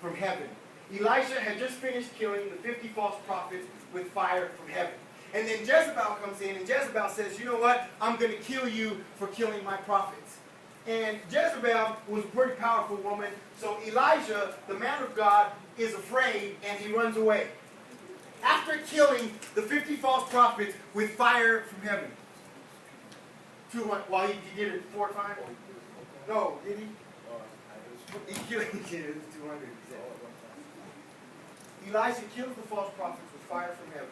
from heaven. Elisha had just finished killing the 50 false prophets with fire from heaven. And then Jezebel comes in, and Jezebel says, you know what? I'm going to kill you for killing my prophets. And Jezebel was a pretty powerful woman, so Elijah, the man of God, is afraid, and he runs away. After killing the 50 false prophets with fire from heaven. Well, he did it 4 times? No, did he? He killed it 200. Elijah kills the false prophets with fire from heaven.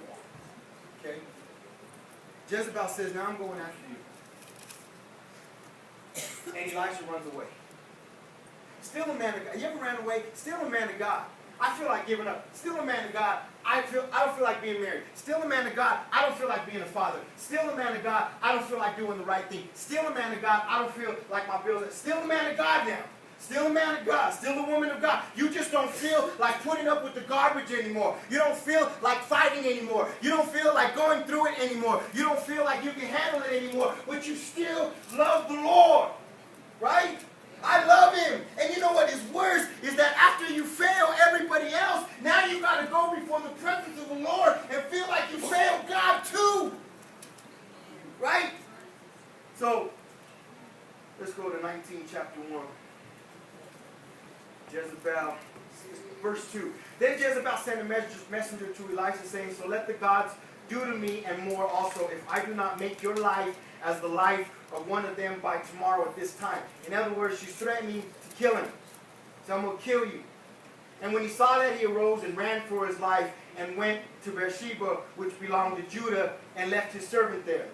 Okay? Jezebel says, now I'm going after you. And Elisha runs away. Still a man of God. You ever ran away? Still a man of God. I feel like giving up. Still a man of God. I don't feel like being married. Still a man of God. I don't feel like being a father. Still a man of God. I don't feel like doing the right thing. Still a man of God. I don't feel like my bills. Still a man of God now. Still a man of God. Still a woman of God. You just don't feel like putting up with the garbage anymore. You don't feel like fighting anymore. You don't feel like going through it anymore. You don't feel like you can handle it anymore. But you still love the Lord. Right? I love him. And you know what is worse is that after you fail everybody else, now you got to go before the presence of the Lord and feel like you failed God too. Right? So, let's go to 19 chapter 1. Jezebel, verse 2. Then Jezebel sent a messenger to Elisha saying, so let the gods do to me and more also if I do not make your life as the life of one of them by tomorrow at this time. In other words, she's threatening to kill him. So I'm going to kill you. And when he saw that, he arose and ran for his life and went to Beersheba, which belonged to Judah, and left his servant there.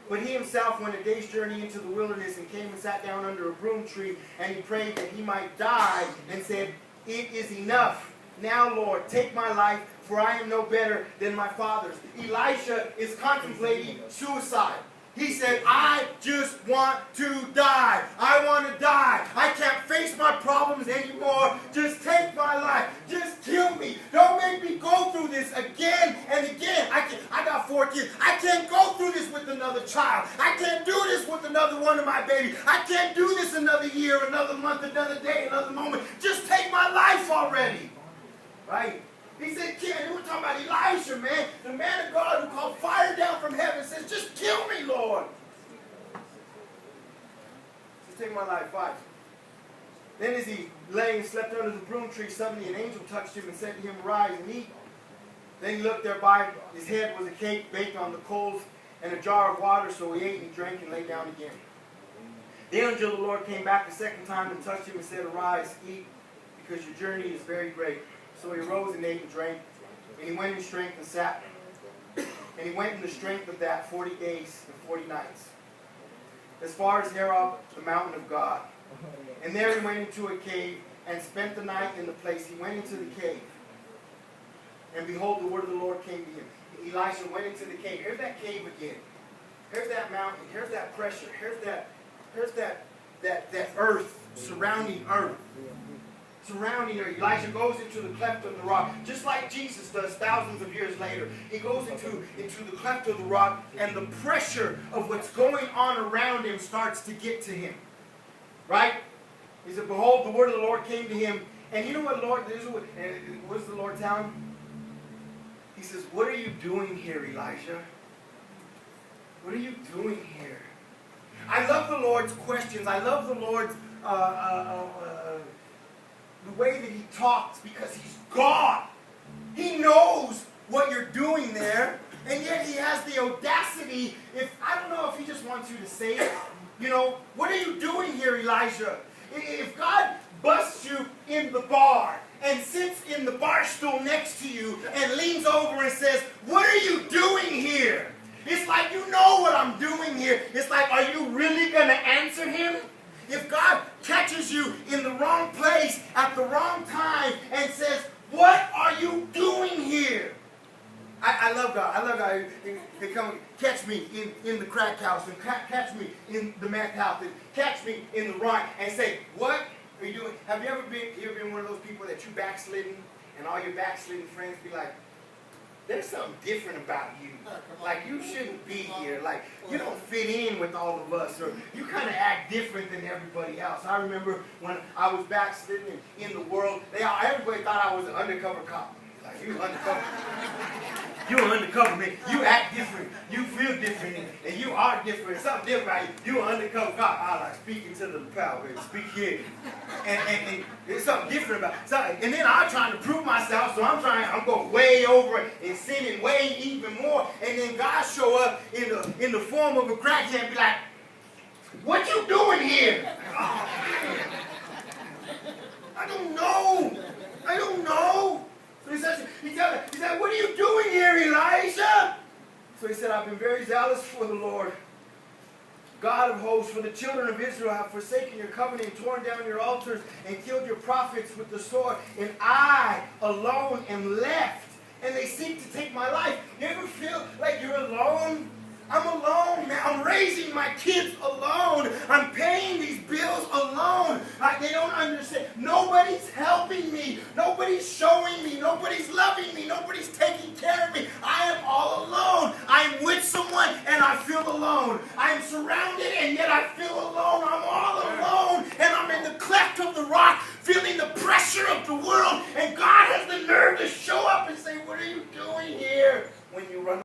But he himself went a day's journey into the wilderness and came and sat down under a broom tree, and he prayed that he might die and said, it is enough. Now, Lord, take my life, for I am no better than my fathers. Elisha is contemplating suicide. He said, I just want to die. I want to die. I can't face my problems anymore. Just take my life. Just kill me. Don't make me go through this again and again. I got 4 kids. I can't go through this with another child. I can't do this with another one of my babies. I can't do this another year, another month, another day, another moment. Just take my life already. Right? He said, and we're talking about Elisha, man. The man of God who called fire down from heaven says, just kill me, Lord. Just take my life. 5. Then as he lay and slept under the broom tree, suddenly an angel touched him and said to him, arise and eat. Then he looked thereby. His head was a cake baked on the coals and a jar of water. So he ate and drank and lay down again. The angel of the Lord came back the second time and touched him and said, arise, eat, because your journey is very great. So he arose and ate and drank, and he went in strength and sat. And he went in the strength of that 40 days and 40 nights, as far as Horeb, the mountain of God. And there he went into a cave and spent the night in the place. He went into the cave, and behold, the word of the Lord came to him. Elisha went into the cave. Here's that cave again. Here's that mountain. Here's that pressure. Here's that earth, surrounding earth. Surrounding her. Elijah goes into the cleft of the rock, just like Jesus does thousands of years later. He goes into the cleft of the rock, and the pressure of what's going on around him starts to get to him. Right? He said, behold, the word of the Lord came to him. And you know what what does the Lord tell him? He says, what are you doing here, Elijah? What are you doing here? I love the Lord's questions. I love the Lord's the way that he talks, because he's God. He knows what you're doing there, and yet he has the audacity. I don't know if he just wants you to say it. You know, what are you doing here, Elijah? If God busts you in the bar and sits in the bar stool next to you and leans over and says, what are you doing here? It's like, you know what I'm doing here. It's like, are you really going to answer him? If God catches you in the wrong place at the wrong time and says, what are you doing here? I love God. I love God. He come catch me in the crack house, and catch me in the meth house, and catch me in the rock, and say, what are you doing? Have you ever been one of those people that you backslidden, and all your backslidden friends be like, there's something different about you. Like, you shouldn't be here. Like, you don't fit in with all of us. Or you kind of act different than everybody else. I remember when I was backsliding in the world, everybody always thought I was an undercover cop. Like, you undercover. You an undercover, man. You act different. You feel different. And you are different. Something different about you. You an undercover cop. I like speaking to the power. Speak here. And there's something different about it. And then I'm trying to prove myself. So I'm going way over it and sinning way even more. And then God show up in the form of a crackhead and be like, what you doing here? Oh, I don't know. I don't know. So he said, what are you doing here, Elijah? So he said, I've been very zealous for the Lord, God of hosts, for the children of Israel have forsaken your covenant and torn down your altars and killed your prophets with the sword. And I alone am left, and they seek to take my life. You ever feel like you're alone? I'm alone, man. I'm raising my kids alone. I'm paying these bills alone. They don't understand. Nobody's helping me. Nobody's showing me. Nobody's loving me. Nobody's taking care of me. I am all alone. I'm with someone and I feel alone. I'm surrounded and yet I feel alone. I'm all alone and I'm in the cleft of the rock feeling the pressure of the world